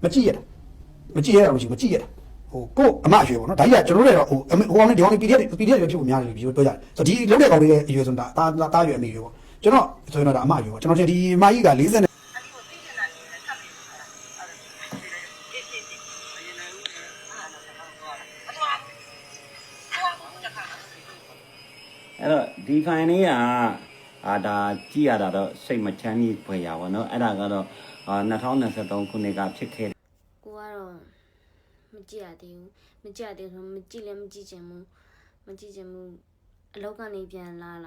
မကြည့်ရတော့မရှိမကြည့်ရဟိုကိုအမအရွယ်ပေါ့နော်ဒါကြီးကကျွန်တော်တို့လည်းဟိုကောင်နဲ့ဒီကောင်နဲ့ PDF တွေဖြစ်ဖို့များတယ်လို့ပြောကြတယ်ဆိုဒီလုံးတဲ့ကောင်လေးရဲ့အရွယ်ဆိုတာတာရွယ်အမေရွယ်ပေါ့ကျွန်တော်ဆိုရင်တော့အမရွယ်ပေါ့ကျွန်တော်ဒီမကြီးက40အဲ့တော့ဒီ file လေးကဒါကြည့်ရတာတော့စိတ်မချမ်းမြေ့ဖွယ်ရပါတော့အဲ့ဒါကတော့2023ခုနှစ်ကဖြစ်ခဲ့တယ်ကိုကတော့မကြည့်ရသေးဘူးမကြည့်ရသေးဆိုမကြည့်လည်းမကြည့်ချင်ဘူးအလောက်ကနေပြန်လ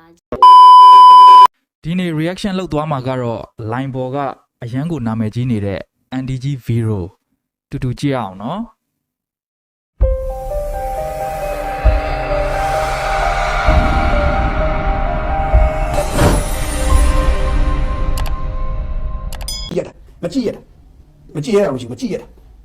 ာဒီနေ့ reaction လုပ်သွားမှာကတော့ line ပေါ်ကအရန်ကိုနာမည်ကြီးနေတဲ့ NDG Vero တူတူကြည့်အောင်နော်မကြည့်ရတော့မရှိမကြည့်ရ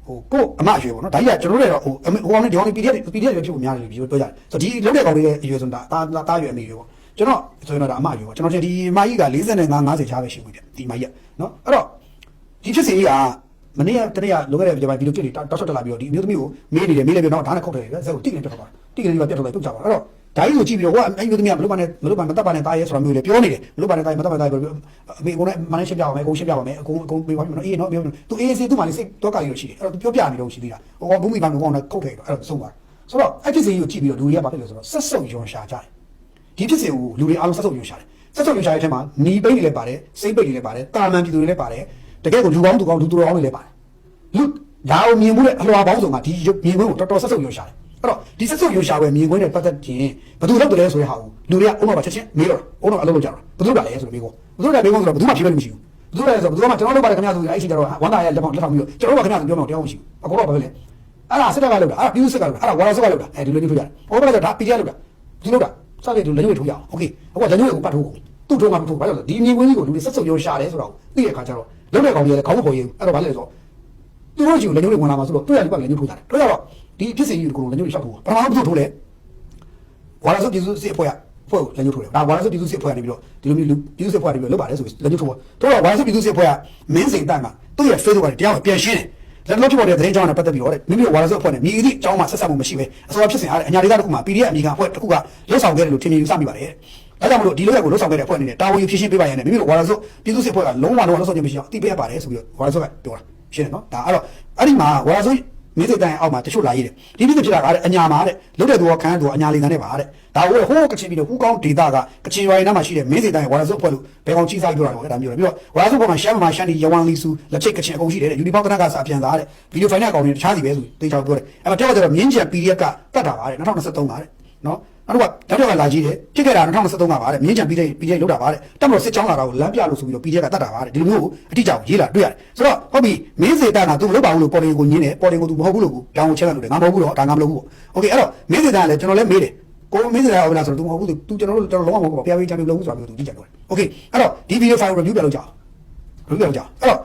ဟိုကိုအမအရွယ်ပေါ့နော်ဒါကြီးကကျွန်တော်တို့လည်းဟိုကောင်နဲ့ဒီကောင်နဲ့ PDF တွေဖြစ်ဖို့များတယ်လို့ပြောကြတယ်ဆိုဒီလုံးတဲ့ကောင်လေးရဲ့အရွယ်ဆိုတာတာရွယ်အမေရွယ်ပေါ့ကျွန်တော်ဆိုရင်တော့အမရွယ်ပေါ့ကျွန်တော်ဒီမကြီးက45 50ချားပဲရှိဘူးပြဒီမကြီးကနော်အဲ့တော့ဒီဖြစ်စဉ်ကြီးကမနေ့ကတနေ့ကလိုခဲ့တဲ့ဗီဒီယိုကလစ်တွေတောက်ချတက်လာပြီးတော့ဒီအမျိုးသမီးကိုမေးနေတယ်မေးပြီးတော့ဒါနဲ့ခုတ်တယ်ပဲဇက်ကိုတိကနေပြတ်သွားတာတိကနေပြတ်သွားတယ်ပြုတ်ကြပါအဲ့တော့ဒါကြီးကိုကြည့်ပြီးတော့ဟိုအဲ့မျိုးသမီးကမလုပ်ပါနဲ့မတတ်ပါနဲ့တားရဲဆိုတာမျိုးလေပြောနေတယ်မလုပ်ပါနဲ့တားရဲမတတ်ပါနဲ့တားရဲအမေကုန်းနဲ့မနက်ရှင်းပြပါမယ်အကုန်ရှင်းပြပါမယ်အကုန်ပေးပါမယ်နော်အေးနော်သူအေးစေးသူ့မှလည်းစိတ်တော့ကလေးလို့ရှိတယ်အဲ့တော့ပြောပြနေတော့ရှိသေးတာဟိုကဘူးမိဘမျိုးကောင်နဲ့ခုတ်တယ်အဲ့တော့ဆုံးသွားဆိုတော့အဲ့ဖြစ်စဉ်ကြီးကိုကြည့်ပြီးတော့လူတွေကဘာဖြစ်လဲဆိုတော့ဆက်ဆုပ်ယွန်ရှာကြတယ်ဒီဖြစ်စဉ်ကိုလူတွေအားလုံးဆက်ဆုပ်ယွန်ရှာတယ်ဆက်ဆုပ်ယွန်ရှာတဲ့အထက်မှာနီးပိတ်တွေလည်းပါတယ်စိတ်ပိတ်တွေလည်းပါတယ်တာမန်ပြည်သူတွေလည်းပါတယ်တကယ်ကိုလူကောင်းသူကောင်းလူသူတော်ကောင်းတွေလည်းပါတယ်လူဒါကိုမြင်မှုတဲ့အလွှာပေါင်းစုံကဒီမြင်ခွင့်ကိုတော်တော်ဆက်ဆုပ်ယွန်ရှာတယ်အဲ့တော့ဒီဆက်ဆုပ်ယွန်ရှာပဲမြင်ခွင့်နဲ့ပတ်သက်ခြင်းဘယ်သူလုပ်တယ်လဲဆိုတဲ့ဟာကိုလူတွေကအုံတော့ပါချက်ချင်းမေးတော့အုံတော့အလုပ်လုပ်ကြတော့ဘယ်သူလုပ်တာလဲဆိုတော့မေးကောဘယ်သူလုပ်တာမေးကောဆိုတော့ဘယ်သူမှဖြေလို့မရှိဘူးဘယ်သူလဲဆိုတော့ဘယ်သူမှကျွန်တော်လုပ်ပါတယ်ခင်ဗျာဆိုရင်အဲ့ချိန်ကျတော့ဝန်သားရဲ့လက်ထောက်ပြီးတော့ကျွန်တော်တို့ကခင်ဗျာဆိုပြောမှတရားမရှိဘူးအကောတော့ဘာလဲအဲ့ဒါစစ်တပ်ကလုပ်တာအဲ့ဒါပြည်သူစစ်ကလုပ်တာအဲ့ဒါဝါရစစ်ကလုပ်တာအဲ့ဒီလိုမျိုးထုတ်ရတယ်ဟောဘယ်လဲဒါ PDF လုပ်တာဒီလုပ်တာစတဲ့သူလက်ညှိုးထိုးရအောင်โอเคအခုလက်ညှိုးကိုပတ်ထိုးကုန်သူ့ထိုးမှမထိုးဘာလို့လဲဒီမြင်ကွင်းကြီးကိုလူတွေဆက်ဆုပ်ရုံရှာတယ်ဆိုတော့သိတဲ့အခါကျတော့လုပ်တဲ့ကောင်ကြီးလည်းခေါင်းမပေါ်ရဘူးအဲ့တော့ဘာလဲဆိုတော့သူတို့ကြီးကိုလက်ညှိုးတွေဝင်လာမှာဆိုတော့တွေ့ရတဲ့ဘက်လက်ညှိုးထိုးကြတယ်တွေ့ရတော့ဒီဖြစ်စဉ်ကြီးကိုလက်ညှိုးတွေရှောက်ထိုးပထမဆုံးထိုးလဲဝါရစစ်ပြည်သူစစ်အဖွဲ့ကဖွဲ့လက်ညှိုးထိုးတယ်ဒါဝါရစစ်ပြည်သူစစ်အဖွဲ့ကနေပြီးတော့ဒီလိုမျိုးပြည်သူစစ်အဖွဲ့ကနေပြီးတော့လုပ်ပါတယ်ဆိုပြီးလက်ညှိုးထိုးတော့ဝါရစစ်ပြည်သူစစ်အဖွဲ့ကမင်းစိန်တန်မှာသူ့ရဲ့ Facebook ကနေတရားဝင်ပြန်ရှင်းတယ်လက်လို့ဖြစ်ပေါ်တဲ့သတင်းကြောင်းနဲ့ပတ်သက်ပြီးတော့မိမိတို့ဝါရစုအဖွဲ့နဲ့မိသည့်အကြောင်းမှဆက်ဆက်မှုမရှိပဲအစောဖြစ်စဉ်အားအညာဒေသတစ်ခုမှာ PDF အမိခံအဖွဲ့တစ်ခုကလှုပ်ဆောင်ခဲ့တယ်လို့ထင်မြင်ယူဆမိပါတယ်။ဒါကြောင့်မလို့ဒီလိုရက်ကိုလှုပ်ဆောင်ခဲ့တဲ့အဖွဲ့အနေနဲ့တာဝန်ယူဖြည့်ရှင်းပေးပါရန်နဲ့မိမိတို့ဝါရစုပြည်သူ့စစ်အဖွဲ့ကလုံးဝလှုပ်ဆောင်ခြင်းမရှိအောင်အသိပေးရပါတယ်ဆိုပြီးတော့ဝါရစုကပြောတာရှင်းတယ်နော်။ဒါအဲ့တော့အဲ့ဒီမှာဝါရစုမင်းစိတ်တိုင်းအောက်မှာတချို့လာရေးတယ်။ဒီပြစ်ဖြစ်တာကအညာမှာတဲ့လှုပ်တဲ့သူကခန်းသူကအညာလေးတန်းနဲ့ပါတဲ့။ဒါဟိုကချင်ပြည်နယ်ဟူကောင်းဒေသကကချင်ရွာရင်းနားမှာရှိတဲ့မင်းစိတ်တိုင်းဝါရစုအဖွဲ့လို့ဘယ်ကောင်ကြီးစားပြောတာလဲအဲ့ဒါမျိုးတယ်ပြီးတော့ဝါရစုပေါ်မှာရှမ်းမှာရှမ်းဒီရဝမ်လီဆူလက်ချိတ်ကချင်အကုန်ရှိတယ်တဲ့ယူနီဖောင်းကနကစာပြန်သားတဲ့ဗီဒီယိုဖိုင်နဲ့အကောင်တွေတခြားစီပဲဆိုတေချာပြောတယ်အဲ့မှာတက်တော့မြင်းချန် PDF ကတတ်တာပါတဲ့2023ပါတဲ့နော်နောက်တော့လာကြည့်တယ်ဖြစ်ခဲ့တာ2023ပါတဲ့မြင်းချန် PDF လောက်တာပါတဲ့တက်မလို့စစ်ကြောင်းလာတာကိုလမ်းပြလို့ဆိုပြီးတော့ PDF ကတတ်တာပါတဲ့ဒီလိုမျိုးကိုအတိအကျရေးလာတွေ့ရတယ်ဆိုတော့ဟုတ်ပြီမင်းစေတန်ကသူမလုပ်ပါဘူးလို့ပေါ်တင်ကိုညင်းတယ်ပေါ်တင်ကိုသူမဟုတ်ဘူးလို့တောင်းကိုချက်လာလို့တယ်ငါမဟုတ်ဘူးတော့ဒါငါမလုပ်ဘူးပေါ့โอเคအဲ့တော့မင်းစေတန်ကလည်းကျွန်တော်လည်းမေးတယ်ကိုမင်းစရာဟုတ်လားဆိုတော့ तू မဟုတ်ဘူး तू ကျွန်တော်လုံးဝမဟုတ်ပါဘူးပြားပေးချမ်းပေးလုံးဆိုတာမျိုး तू ကြည့်ကြတယ်။ Okay အဲ့တော့ဒီ video file review ပြလုပ်ကြအောင်။ review ပြလုပ်ကြအောင်။အဲ့တော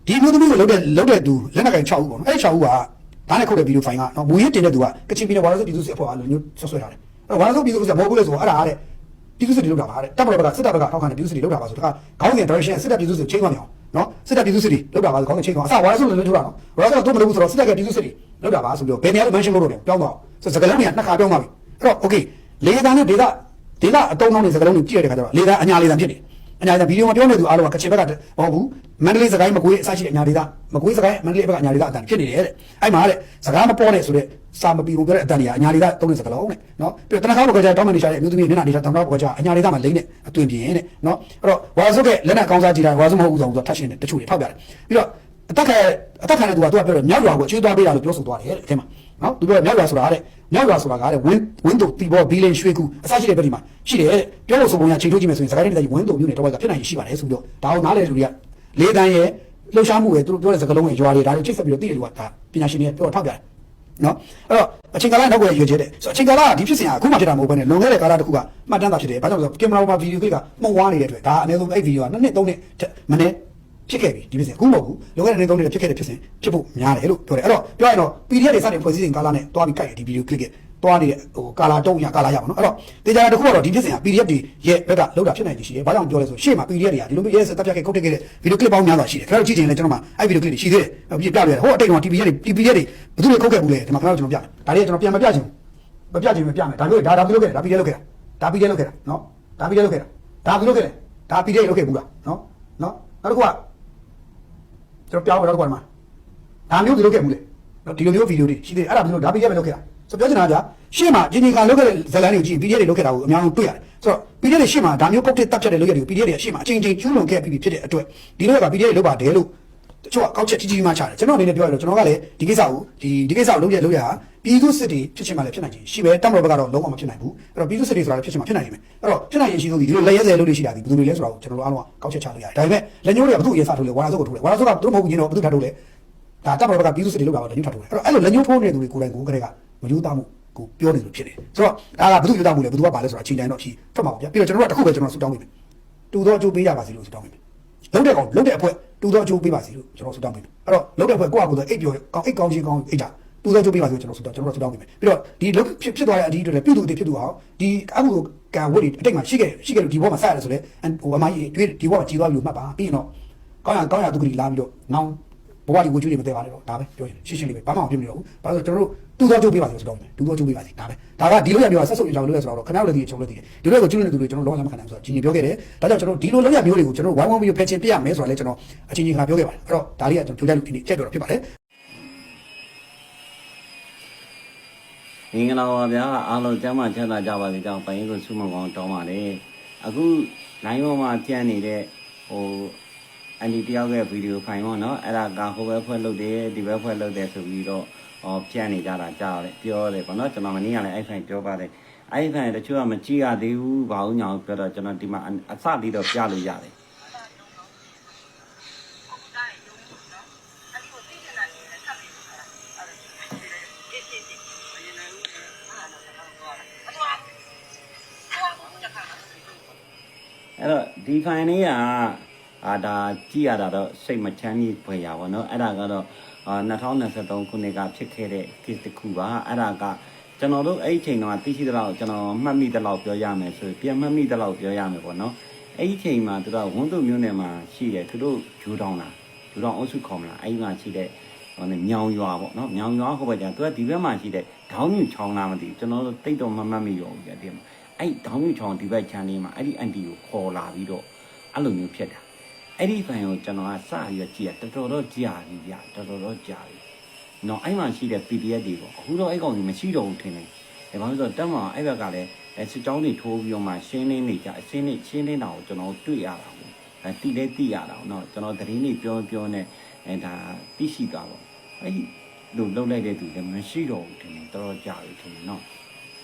့ဒီမျိုးသမီးကိုလုပ်တဲ့သူလက်နက်ကိုင်6ဦးပေါ့နော်။အဲ့6ဦးကဒါနဲ့ခုတ်တဲ့ video file ကနော်မူရင်းတင်တဲ့သူကကချင်ပြည်နယ်ဝါရစုပြည်သူစစ်အဖွဲ့အားလုံးမျိုးဆွဲထားတယ်။အဲ့ဝါရစုပြည်သူစစ်မဟုတ်ဘူးလေဆိုတော့အဲ့ဒါတဲ့ပြည်သူစစ်တွေလုပ်တာပါတဲ့။တပ်မတော်ဘက်ကစစ်တပ်ဘက်ကထောက်ခံတဲ့ပြည်သူစစ်တွေလုပ်တာပါဆိုတော့ခေါင်းစဉ် direction စစ်တပ်ပြည်သူစစ်ချိန်သွားနေအောင်နော်။စစ်တပ်ပြည်သူစစ်တွေလုပ်တာပါဆိုခေါင်းစဉ်ချိန်သွားအစဝါရစုလည်းလုပ်တာနော်။ဝါရစုတော့မလုပ်ဘူးဆိုတော့စစ်တပ်ကပြည်သူစစ်တွေလုပ်တာပါဆိုပြီးတော့ဘယ်နေရာလို့ mention လုပ်တော့တယ်ပြောင်းသွားအောင်။ဆိုစကလုံးတွေကနှစ်ခါပြောင်းသွားပြီ။အဲ့တော့ okay လေတန်းနဲ့ဒေသအတုံးလုံးတွေစကလုံးတွေကြည့်ရတဲ့ခါကျတော့လေတန်းအညာလေတန်းဖြစ်တယ်အညာလေတန်းဗီဒီယိုမှာပြောနေသူအားလုံးကကချင်ဘက်ကမဟုတ်ဘူးမန္တလေးစကိုင်းမကွေးအစရှိတဲ့အညာလေတန်းမကွေးစကိုင်းမန္တလေးဘက်ကအညာလေတန်းအတန်ဖြစ်နေတယ်တဲ့အဲ့မှာတဲ့စကားမပေါ်နဲ့ဆိုတဲ့စာမပီကိုပြောတဲ့အတန်တွေကအညာလေတန်းတုံးတဲ့စကလုံးတဲ့နော်ပြီးတော့တနခါဘက်ကကြာတောင်းမနေရှာတဲ့အမျိုးသမီးမျက်နှာနေတာတောင်းတော့ဘက်ကကြာအညာလေတန်းမှာလိမ့်နဲ့အသွင်ပြင်းတဲ့နော်အဲ့တော့ဝါစုကလက်နဲ့ကောင်းစားကြည့်တာဝါစုမဟုတ်ဘူးဆိုတော့ထပ်ရှင်တယ်တချို့တွေထောက်ပြတယ်ပြီးတော့အသက်ခံတဲ့သူကပြောတော့မြောက်ရွာကိုချွေးသွားပေးတာလို့ပြောဆိုသွားတယ်တဲ့အထက်မှာနော်သူပြောမြောက်ရွာဆိုတာတဲ့မြောက်ရွာဆိုတာကတဲ့ဝင်းတို့တီဘောဘီလင်ရွှေကူအစရှိတဲ့ဘက်ဒီမှာရှိတယ်ပြောလို့ဆိုပုံရချိန်ထိုးကြည့်မယ်ဆိုရင်စကိုင်းတိုင်းဝင်းတို့မျိုးနဲ့တော့ကဖြစ်နိုင်ရှိပါတယ်ဆိုပြီးတော့ဒါအောင်နားလေလူတွေကလေတန်းရဲ့လှုပ်ရှားမှုရဲ့သူတို့ပြောတဲ့စကားလုံးရဲ့ရွာတွေဒါတွေချိတ်ဆက်ပြီးတော့သိတယ်လူကဒါပညာရှင်တွေပြောထောက်ပြတယ်နော်အဲ့တော့အချိန်ကာလနောက်ကိုရွေးချယ်တဲ့ဆိုအချိန်ကာလကဒီဖြစ်စဉ်ကအခုမှဖြစ်တာမဟုတ်ဘဲနဲ့လွန်ခဲ့တဲ့ကာလတစ်ခုကမှတ်တမ်းသာဖြစ်တယ်ဘာကြောင့်လဲဆိုတော့ကင်မရာပေါ်မှာဗီဒီယိုကမှုံဝါနေတဲ့အတွက်ဒါအနည်းဆုံးအဲ့ဗီဒီယိုက2နှစ်3နှစ်မနေ့ဖြစ်ခဲ့ပြီဒီဖြစ်စဉ်အခုမဟုတ်ဘူးလွန်ခဲ့တဲ့နေ့3နှစ်ဖြစ်ခဲ့တဲ့ဖြစ်စဉ်ဖြစ်ဖို့များတယ်လို့ပြောတယ်အဲ့တော့ပြောရရင်တော့ PDF တွေစတင်ဖွဲ့စည်းစဉ်ကာလနဲ့တွားပြီးကြိုက်တယ်ဒီဗီဒီယိုကလစ် သွားနေတဲ့ဟိုကာလာတုံးရကာလာရပါနော်အဲ့တော့တေချာတခုကတော့ဒီဖြစ်စဉ်က PDF တွေရဲ့ဘက်ကလောက်တာဖြစ်နိုင်ရှိတယ်ဘာကြောင့်ပြောလဲဆိုရှေ့မှာ PDF တွေကဒီလိုမျိုးရဲစက်တပ်ဖြတ်ခဲ့ကုတ်တက်ခဲ့တဲ့ဗီဒီယိုကလစ်ပေါင်းများစွာရှိတယ်ခင်ဗျားတို့ကြည့်ချင်လဲကျွန်တော်မှအဲ့ဗီဒီယိုကလစ်တွေရှိသေးတယ်ပြပြရတယ်ဟိုအတိတ်က TPS တွေဘယ်သူတွေခုတ်ခဲ့ဘူးလဲဒီမှာခင်ဗျားတို့ကျွန်တော်ပြမယ်ဒါတွေကကျွန်တော်ပြန်မပြချင်ဘူးမပြချင်မပြမယ်ဒါမျိုးဒါဘယ်လိုလုပ်ခဲ့လဲဒါ PDF လုပ်ခဲ့တာဒါ PDF လုပ်ခဲ့တာနော်ဒါ PDF လုပ်ခဲ့တာဒါဘယ်လိုလုပ်ခဲ့လဲဒါ PDF လုပ်ခဲ့ဘူးလားနော်နောက်တစ်ခုကကျွန်တော်ပြောင်းတော့ကွာဒီမှာဒါမျိုးဒီလုပ်ခဲ့ဘူးလေနော်ဒီလိုမျိုးဗီဒီယိုတွေရှိသေးတယ်အဲ့ဒါဘယ်လိုဒါ PDF ပဲလုပ်ခဲ့တာဆိုပြောချင်တာကရှေ့မှာဂျင်းဂျင်ကလုပ်ခဲ့တဲ့ဇလန်တွေကိုကြည့် PDF တွေလုပ်ခဲ့တာကိုအများဆုံးတွေ့ရတယ်ဆိုတော့ PDF တွေရှေ့မှာဒါမျိုးကုတ်တက်တက်ဖြတ်တဲ့လုပ်ရတယ် PDF တွေရှေ့မှာအချိန်ချင်းကျူးလွန်ခဲ့ပြီးဖြစ်တဲ့အတွက်ဒီလိုက PDF တွေလုပ်ပါတယ်လို့တချို့ကကောက်ချက်ကြီးကြီးမှချတယ်ကျွန်တော်အနေနဲ့ပြောရလို့ကျွန်တော်ကလည်းဒီကိစ္စကိုဒီကိစ္စကိုလုပ်ရပြည်သူစစ်တွေဖြစ်ချင်မှလည်းဖြစ်နိုင်ချင်ရှိပဲတမတော်ဘက်ကတော့လုံးဝမဖြစ်နိုင်ဘူးအဲ့တော့ပြည်သူစစ်တွေဆိုတာလည်းဖြစ်ချင်မှဖြစ်နိုင်နေမယ်အဲ့တော့ဖြစ်နိုင်ရင်ရှိဆုံးဒီလိုလက်ရဲစဲလုပ်လို့ရှိတာဒီဘယ်သူတွေလဲဆိုတာကိုကျွန်တော်တို့အားလုံးကောက်ချက်ချလို့ရတယ်ဒါပေမဲ့လက်ညှိုးတွေကဘယ်သူအရင်စထိုးလဲဝါလာစုပ်ကိုထိုးတယ်ဝါလာစုပ်ကသူတို့မဟုတ်ဘူးညတော့ဘယ်သူထားထိုးလဲဒါတမတော်ဘက်ကပြည်သူစစ်တွေလုပ်တာတော့လက်ညှိုးထားထိုးတယ်အဲ့တော့အဲ့လိုလက်ညှိုးထိုးနေတဲ့သူတွေကိုယ်တိုင်ကိုယ်ကလေးကမယူသားမှုကိုပြောနေလို့ဖြစ်တယ်ဆိုတော့ဒါကဘယ်သူယူသားမှုလဲဘယ်သူကပါလဲဆိုတာအချိန်တိုင်းတော့ဖြီးထွက်မှာပေါ့ဗျာပြီးတော့ကျွန်တော်တို့ကတစ်ခုပဲကျွန်တော်ဆူတောင်းပေးမယ်တူတော့အကျိုးပေးရပါစေလို့ဆူတောင်းပေးမယ်လုံးတဲ့ကောင်လုံးတဲ့အဖွဲတူတော့အကျိုးပေးပါစေလို့ကျွန်တော်ဆူတောင်းပေးမယ်အဲ့တော့လုံးတဲ့ဖွဲကိုယ့်အကူဆိုအိတ်ပြောကောင်းအိတ်ကောင်းချင်းကောင်းအိတ်တာတူတော့အကျိုးပေးပါစေလို့ကျွန်တော်ဆူတောင်းပေးမယ်ပြီးတော့ဒီလုံးဖြစ်သွားတဲ့အဒီအတွက်လည်းပြည်သူတွေဖြစ်သူအောင်ဒီအကူကံဝတ်တွေအတိတ်မှာရှိခဲ့လို့ဒီဘောမှာဆက်ရတယ်ဆိုလဲဟိုအမကြီးတွေးဒီဘောမှာကြီးသွားပြီလို့မှတ်ပါပြီးရင်တော့ကောင်းရသူကလေးလာပြီးတော့နောင်ဘဝဒီဝကြွေးတွေမသေးပါနဲ့တော့ဒါပဲပြောရင်ရှင်းလေးပဲဘာမှမဖြစ်မနေတော့ဘူးဘာလို့ကျွန်တော်တို့တူတော့ကျုပ်ပေးပါစေဆိုတော့တူတော့ကျုပ်ပေးပါစေဒါပဲဒါကဒီလိုရမျိုးကဆက်ဆုပ်ရအောင်လုပ်ရဆိုတော့ခင်ဗျားတို့လည်းဒီချုံလို့တည်တယ်ဒီလိုကိုကျွန်းနေတဲ့သူတွေကျွန်တော်လောကလက်မခံနိုင်ဘူးဆိုတော့ကြီးကြီးပြောခဲ့တယ်ဒါကြောင့်ကျွန်တော်ဒီလိုလုပ်ရမျိုးတွေကိုကျွန်တော်ဝိုင်းဝန်းပြီးဖယ်ချင်ပြရမယ်ဆိုတော့လည်းကျွန်တော်အချင်းချင်းခါပြောခဲ့ပါတယ်အဲ့တော့ဒါလေးကကျွန်တော်ကြိုးကြလို့ဒီနေ့ချက်ပြောတော့ဖြစ်ပါတယ်မင်္ဂလာပါဗျာအားလုံးကျမ်းမာချမ်းသာကြပါစေကြောင်းပိုင်းကိုဆုမကောင်းတောင်းပါတယ်အခုလိုင်းပေါ်မှာပြန့်နေတဲ့ဟိုအန်ဒီတယောက်ရဲ့ဗီဒီယိုဖိုင်ပေါ့နော်အဲ့ဒါကဟိုဘက်ဖွဲ့လုပ်တယ်ဒီဘက်ဖွဲ့လုပ်တယ်ဆိုပြီးတော့ပြန့်နေကြတာကြားရတယ်ပြောတယ်ပေါ့နော်ကျွန်တော်မနေ့ကလည်းအဲ့ဖိုင်ပြောပါတယ်အဲ့ဖိုင်တချို့ကမကြည့်ရသေးဘူးဘာလို့ညာပြောတော့ကျွန်တော်ဒီမှာအစလေးတော့ပြလို့ရတယ်အဲ့တော့ဒီဖိုင်လေးကဒါကြည့်ရတာတော့စိတ်မချမ်းမြေ့ဖွယ်ရပါတော့အဲ့ဒါကတော့2023ခုနှစ်ကဖြစ်ခဲ့တဲ့ case တစ်ခုပါအဲ့ဒါကကျွန်တော်တို့အဲ့ဒီချိန်တော့သိရှိတဲ့လောက်ကျွန်တော်မှတ်မိတဲ့လောက်ပြောရမယ်ဆိုပြန်မှတ်မိတဲ့လောက်ပြောရမယ်ပေါ့နော်အဲ့ဒီချိန်မှာသူတို့ဝန်းတုံမျိုးနယ်မှာရှိတယ်သူတို့ဂျူတောင်းအုပ်စုခေါ်မလားအဲ့ဒီမှာရှိတဲ့မြောင်ရွာပေါ့နော်မြောင်ရွာဟိုဘက်ကျသူကဒီဘက်မှာရှိတဲ့ဒေါင်းညူချောင်းလားမသိဘူးကျွန်တော်တို့တိတ်တော့မမှတ်မိရောဘူးကြတဲ့မှာအဲ့ဒေါင်းညူချောင်းဒီဘက်ချမ်းလေးမှာအဲ့ဒီအန်တီကိုခေါ်လာပြီးတော့အဲ့လိုမျိုးဖြစ်တာအဲ့ဒီဖိုင်ကိုကျွန်တော်ကစပြီးတော့ကြည့်ရတော်တော်ကြာပြီဗျတော်တော်ကြာပြီနော်အဲ့မှာရှိတဲ့ PDF တွေပေါ့အခုတော့အဲ့ကောင်ကြီးမရှိတော့ဘူးထင်တယ်ဒါဘာလို့ဆိုတော့တက်မှာအဲ့ဘက်ကလည်းစစ်ကြောင်းတွေထိုးပြီးတော့မှရှင်းလင်းနေကြရှင်းလင်းတာကိုကျွန်တော်တွေ့ရတာပေါ့တိလဲတိရတာနော်ကျွန်တော်သတင်းတွေပြောနေဒါသိရှိတာပေါ့အဲ့လိုလှုပ်လိုက်တဲ့သူလည်းမရှိတော့ဘူးထင်တယ်တော်တော်ကြာပြီထင်တယ်နော်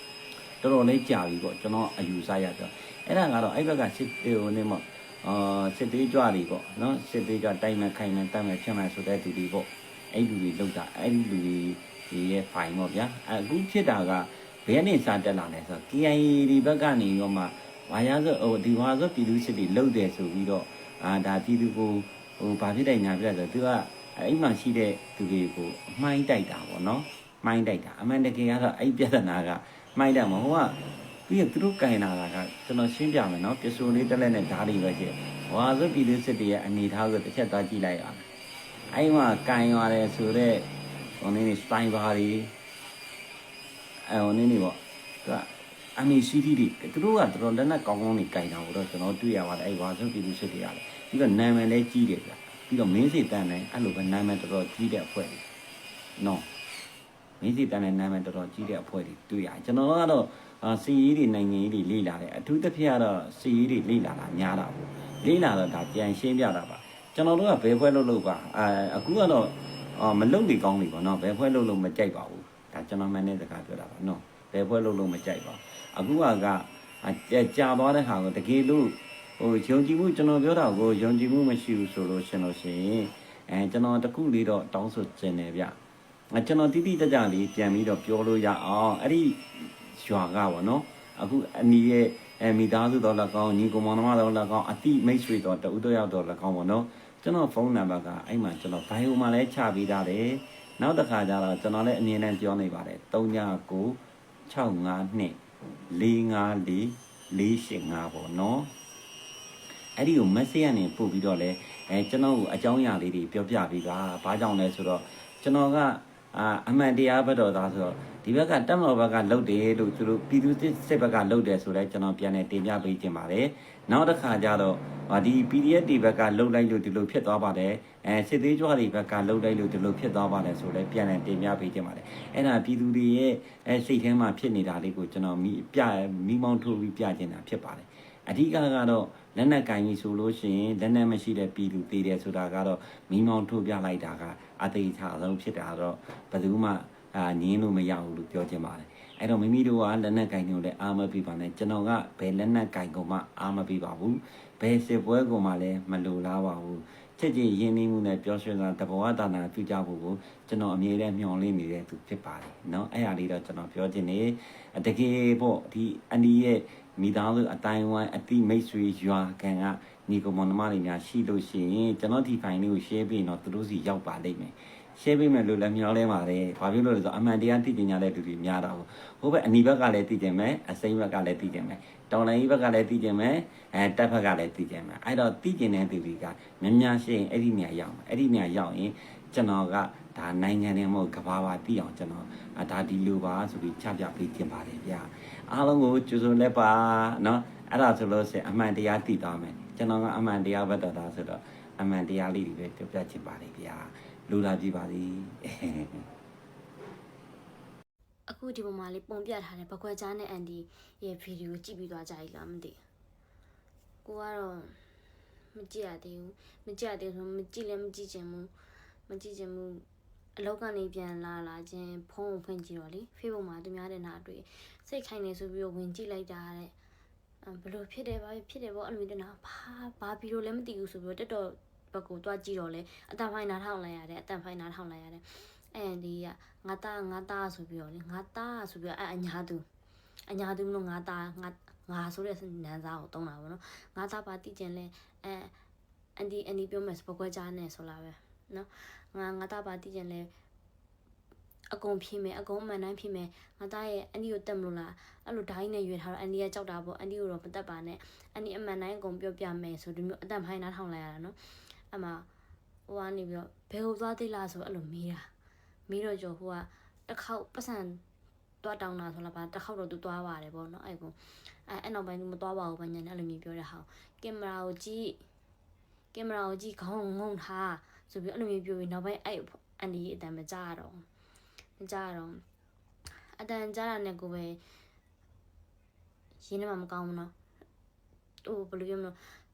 တော်တော်လေးကြာပြီပေါ့ကျွန်တော်အယူဆရတော့အဲ့ဒါကတော့အဲ့ဘက်ကစစ်ဟိုနေမှာစစ်သေးကြွတွေပေါ့နော်စစ်သေးကြွတိုင်မဲ့ခိုင်မဲ့တတ်မဲ့ဖြစ်မဲ့ဆိုတဲ့သူတွေပေါ့အဲ့လူတွေလောက်တာအဲ့လူတွေရဲ့ဖိုင်ပေါ့ဗျာအခုဖြစ်တာကဘယ်နဲ့စတက်လာလဲဆိုတော့ KIA ဒီဘက်ကနေရောမှဝါရဆိုဟိုဒီဝါဆိုပြည်သူစစ်တွေလောက်တယ်ဆိုပြီးတော့ဒါပြည်သူကိုဟိုဘာဖြစ်တယ်ညာဖြစ်တယ်ဆိုသူကအဲ့မှာရှိတဲ့သူတွေကိုမှိုင်းတိုက်တာပေါ့နော်မှိုင်းတိုက်တာအမှန်တကယ်ကတော့အဲ့ပြဿနာကမှိုင်းတယ်မဟုတ်ကပြီးရင်သူတို့ကင်လာတာကကျွန်တော်ရှင်းပြမယ်နော်ပစ္စည်းလေးတက်လက်နဲ့ဓာတ်တွေပဲရှိတယ်။ဝါဆိုပြည်သူစစ်တွေရဲ့အနေထားကိုတစ်ချက်သွားကြည့်လိုက်ရအောင်။အဲ့မှာကင်ရတယ်ဆိုတော့ဟိုနေ့စတိုင်ဘာတွေဟိုနေ့ပေါ့သူကအမီစီတီတွေသူတို့ကတော်လက်နဲ့ကောင်းကောင်းနေကင်တာကိုတော့ကျွန်တော်တွေ့ရပါတယ်အဲ့ဝါဆိုပြည်သူစစ်တွေရတယ်။ပြီးတော့နာမည်လည်းကြီးတယ်ဗျ။ပြီးတော့မင်းစီတန်တယ်အဲ့လိုပဲနာမည်တော်ကြီးတဲ့အဖွဲ့တွေ။နော်မင်းစီတန်တဲ့နာမည်တော်ကြီးတဲ့အဖွဲ့တွေတွေ့ရတယ်။ကျွန်တော်ကတော့စီရီတွေနိုင်ငံရေးတွေလေ့လာတယ်အထူးသဖြင့်ကတော့စီရီတွေလေ့လာတာများတာပေါ့လေ့လာတော့ဒါပြန်ရှင်းပြတာပါကျွန်တော်တို့ကဘယ်ဖွဲ့လို့ပါအခုကတော့မလုံနေကောင်းနေပါတော့ဘယ်ဖွဲ့လို့မကြိုက်ပါဘူးဒါကျွန်တော်မှန်းတဲ့စကားပြောတာပါနော်ဘယ်ဖွဲ့လို့မကြိုက်ပါအခုကကြာသွားတဲ့ဟာကိုတကယ်လို့ဟိုယုံကြည်မှုကျွန်တော်ပြောတာကိုယုံကြည်မှုမရှိဘူးဆိုလို့ရှင်ကျွန်တော်တခုလေးတော့တောင်းဆိုခြင်းတယ်ဗျကျွန်တော်တိတိကျကျလေးပြန်ပြီးတော့ပြောလို့ရအောင်အဲ့ဒီရွာကပေါ့နော်အခုအနီးရဲ့မိသားစုတော်လည်းကောင်းညီကောင်မောင်နှမတော်လည်းကောင်းအတိမိတ်ဆွေတော်တူတူရောက်တော်လည်းကောင်းပေါ့နော်ကျွန်တော်ဖုန်းနံပါတ်ကအဲ့မှာကျွန်တော်ဘိုင်ယိုမှာလည်းချပေးထားတယ်နောက်တစ်ခါကျတော့ကျွန်တော်လည်းအမြင်နဲ့ပြောနေပါတယ်3996 652 454 485ပေါ့နော်အဲ့ဒီကို message ကနေပို့ပြီးတော့လဲကျွန်တော်ကိုအကြောင်းအရာလေးတွေပြောပြပေးပါဘာကြောင့်လဲဆိုတော့ကျွန်တော်ကအမှန်တရားဘက်တော်သားဆိုတော့ဒီဘက်ကတက်မတော်ဘက်ကလှုပ်တယ်လို့သူတို့ပြည်သူစစ်ဘက်ကလှုပ်တယ်ဆိုလဲကျွန်တော်ပြန်နေတင်ပြပေးခြင်းပါတယ်နောက်တစ်ခါကျတော့ဒီ PDF တွေဘက်ကလှုပ်လိုက်လို့ဒီလိုဖြစ်သွားပါတယ်စစ်သေးကြွတွေဘက်ကလှုပ်လိုက်လို့ဒီလိုဖြစ်သွားပါတယ်ဆိုလဲပြန်နေတင်ပြပေးခြင်းပါတယ်အဲ့ဒါပြည်သူတွေရဲ့စိတ်ထဲမှာဖြစ်နေတာလေးကိုကျွန်တော်မိမောင်းထိုးပြီးပြခြင်းတာဖြစ်ပါတယ်အဓိကကတော့လက်နက်ကင်ကြီးဆိုလို့ရှိရင်လက်နက်မရှိတဲ့ပြည်သူသေးတယ်ဆိုတာကတော့မိမောင်းထိုးပြလိုက်တာကအသေးချာဆုံးဖြစ်တာတော့ဘယ်သူမှငင်းလို့မရဘူးလို့ပြောချင်ပါတယ်အဲ့တော့မိမိတို့ကလက်နက်ကင်တွေကိုလည်းအားမပေးပါနဲ့ကျွန်တော်ကဘယ်လက်နက်ကင်ကိုမှအားမပေးပါဘူးဘယ်စစ်ပွဲကိုမှလည်းမလိုလားပါဘူးချစ်ကြည်ရင်းနှီးမှုနဲ့ပြောဆိုတာတဘောဝတာနာပြုကြဖို့ကိုကျွန်တော်အမြဲတမ်းမျှော်လင့်နေတဲ့သူဖြစ်ပါတယ်เนาะအဲ့ဟာလေးတော့ကျွန်တော်ပြောချင်တယ်တကယ်ပေါ့ဒီအန်ဒီရဲ့မိသားစုအတိုင်းဝိုင်းအတိမိတ်ဆွေရွာကန်ကညီကောင်မတွေများရှိလို့ရှိရင်ကျွန်တော်ဒီဖိုင်လေးကို share ပေးရင်တော့သူတို့စီရောက်ပါလိမ့်မယ် share ပေးမယ်လို့လည်းမျှော်လင့်ပါတယ်ဘာဖြစ်လို့လဲဆိုတော့အမှန်တရားသိကျင်ကြတဲ့လူတွေများတာဟိုဘက်အနီဘက်ကလည်းသိကျင်မယ်အစိမ်းဘက်ကလည်းသိကျင်မယ်တောင်လိုင်းဘက်ကလည်းသိကျင်မယ်တက်ဘက်ကလည်းသိကျင်မယ်အဲ့တော့သိကျင်တဲ့သူတွေကများရှိရင်အဲ့ဒီနေရာရောက်မယ်အဲ့ဒီနေရာရောက်ရင်ကျွန်တော်ကဒါနိုင်ငံထဲမှာကဘာပါသိအောင်ကျွန်တော်ဒါဒီလိုပါဆိုပြီးချပြပေးခြင်းပါတယ်ဗျာအားလုံးကိုကြိုဆိုလက်ပါเนาะအဲ့ဒါဆိုလို့ရှိရင်အမှန်တရားသိသွားမယ်ကျွန်တော်ကအမှန်တရားဘက်တော်သားဆိုတော့အမှန်တရားလေးတွေပဲပြောပြချင်ပါတယ်ဗျာလူလာကြည့်ပါသည် အခုဒီပုံမှာလေးပုံပြထားတဲ့ဘကွက်ကြားနဲ့အန်ဒီရဲ့ဗီဒီယိုကြည့်ပြီးသွားကြပြီလားမသိကိုကတော့မကြည့်ရသေးဘူးမကြည့်ရသေးဆိုမကြည့်လည်းမကြည့်ချင်ဘူးအလောက်ကနေပြန်လာခြင်းဖုန်းကိုဖွင့်ကြည့်တော့လေ Facebook မှာသူများတဲ့နာတွေ့စိတ်ခိုင်နေဆိုပြီးတော့ဝင်ကြည့်လိုက်တာတဲ့ဘလို့ဖြစ်တယ်ဘာဖြစ်တယ်ပေါ့အဲ့လိုမျိုးတဲ့နာဘာဗီဒီယိုလည်းမသိဘူးဆိုပြီးတော့တက်တော့ဘက်ကိုတွားကြည့်တော့လေအတန်ဖိုင်နာထောင်လိုက်ရတယ်အဲဒီကငါသားဆိုပြီးတော့လေငါသားဆိုပြီးတော့အညာသူမလို့ငါသားငါဆိုတဲ့နန်းစားကိုတုံးတာပေါ့နော်ငါသားပါတိကျင်လဲအန်ဒီပြောမယ်စပကွဲကြားနဲ့ဆိုလာပဲနော်ငါသားပါတိကျင်လဲအကုန်ဖြည့်မယ်အကုန်အမှန်တိုင်းဖြည့်မယ်ငါသားရဲ့အန်ဒီကိုတက်မလို့လားအဲ့လိုဒိုင်းနဲ့ရွေထားတော့အန်ဒီကကြောက်တာပေါ့အန်ဒီကိုတော့မတက်ပါနဲ့အန်ဒီအမှန်တိုင်းအကုန်ပြောပြမယ်ဆိုဒီမျိုးအတန်ဖိုင်နာထောင်လိုက်ရတာနော်အမဟိုကနေပြီးတော့ဘယ်ကိုသွားသေးလားဆိုအဲ့လိုမေးတော့ကြော်ဟိုကတစ်ခေါက်ပတ်စံသွားတောင်းတာဆိုလားပါတစ်ခေါက်တော့သူသွားပါတယ်ပေါ့နော်အဲ့နောက်ပိုင်းသူမသွားပါဘူးဘာညာနဲ့အဲ့လိုမျိုးပြောတဲ့ဟာကင်မရာကိုကြည့်ခေါင်းငုံထားဆိုပြီးအဲ့လိုမျိုးပြောပြီးနောက်ပိုင်းအဲ့အန်ဒီအတန်မကြားရတော့အတန်ကြားတာနဲ့ကိုပဲရင်းနေမှာမကောင်းဘူးနော်ဟိုဘယ်လိုပြောမလဲ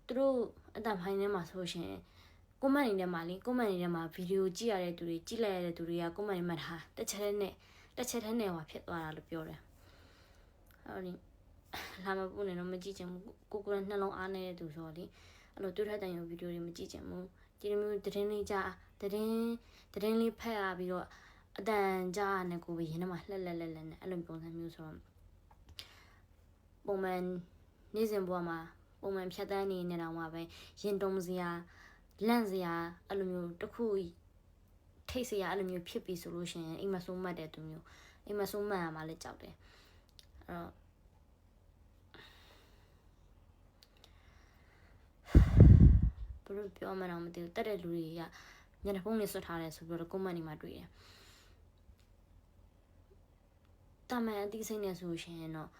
သူတို့အတန်ဖိုင်းထဲမှာဆိုရှင်ကွန်မန့်တွေထဲမှာဗီဒီယိုကြည့်ရတဲ့သူတွေကြည့်လိုက်ရတဲ့သူတွေကကွန်မန့်တွေမှတ်ထားတစ်ချက်နဲ့ဟိုဖြစ်သွားတာလို့ပြောတယ်အဲ့ဒီလာမပူနေတော့မကြည့်ချင်ဘူးကိုကနှလုံးအားနေတဲ့သူဆိုတော့လေအဲ့လိုတွေ့ထတဲ့ဗီဒီယိုတွေမကြည့်ချင်ဘူးဒီလိုမျိုးသတင်းလေးဖတ်ရပြီးတော့အတန်ကြားနဲ့ကိုပဲရင်းနှမှာလှက်နဲ့အဲ့လိုပုံစံမျိုးဆိုတော့ပုံမှန်နေ့စဉ်ဘဝမှာပုံမှန်ဖြတ်တန်းနေတော့မှပဲရင်တုံးစရာလန့်စရာအဲ့လိုမျိုးတစ်ခုထိတ်စရာအဲ့လိုမျိုးဖြစ်ပြီးဆိုလို့ရှိရင်အိမ်မဆိုးမှတ်တဲ့သူမျိုးအိမ်မဆိုးမှတ်ရမှလည်းကြောက်တယ်အဲ့တော့ဘယ်လိုပြောမှန်းတော့မသိဘူးတက်တဲ့လူတွေကညနေဖုန်းလေးဆွတ်ထားတယ်ဆိုပြီးတော့ကွန်မန့်တွေမှာတွေ့တယ်တာမန်အသိစိတ်နဲ့ဆိုရှင်တော့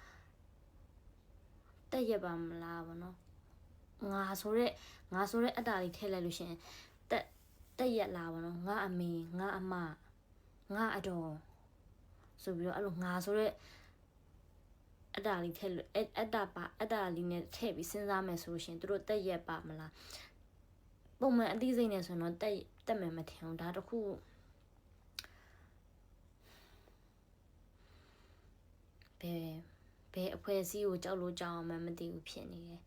တက်ရပါမလားဗောနော်ငါဆိုတဲ့အတ္တလေးထည့်လိုက်လို့ရှင်တက်ရက်လာဗောနော်ငါအမေငါအမငါအတော်ဆိုပြီးတော့အဲ့လိုငါဆိုတဲ့အတ္တလေးထည့်လို့အတ္တလေးနဲ့ထည့်ပြီးစဉ်းစားမယ်ဆိုရှင်သူတို့တက်ရက်ပါမလားပုံမှန်အသိစိတ်နဲ့ဆိုတော့တက်မယ်မထင်ဘူးဒါတခုဘယ်အဖွဲ့အစည်းကိုကြောက်လို့ကြောက်အောင်မသိဘူးဖြစ်နေတယ်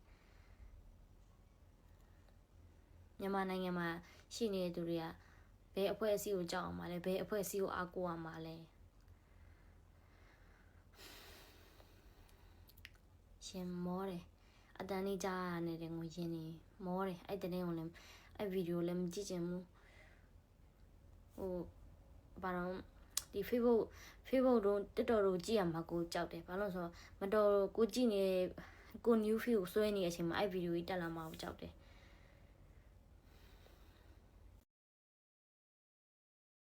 မြန်မာနိုင်ငံမှာရှိနေတဲ့သူတွေကဘယ်အဖွဲ့အစည်းကိုကြောက်အောင်မလဲဘယ်အဖွဲ့အစည်းကိုအားကိုးအောင်မလဲရှင်မောတယ်အတန်လေးကြားရနေတဲ့ငွေရင်းနေမောတယ်အဲ့တဲ့ကိုလည်းအဲ့ဗီဒီယိုလည်းမကြည့်ချင်ဘူးဟိုဘာတော့ ဒီ Facebook တို့ TikTok တို့ကြည့်ရမှာကိုကြောက်တယ်ဘာလို့လဲဆိုတော့မတော်ကိုကြည့်နေကို new feed ကိုဆွဲနေတဲ့အချိန်မှာအဲ့ဗီဒီယိုကြီးတက်လာမှာကိုကြောက်တယ်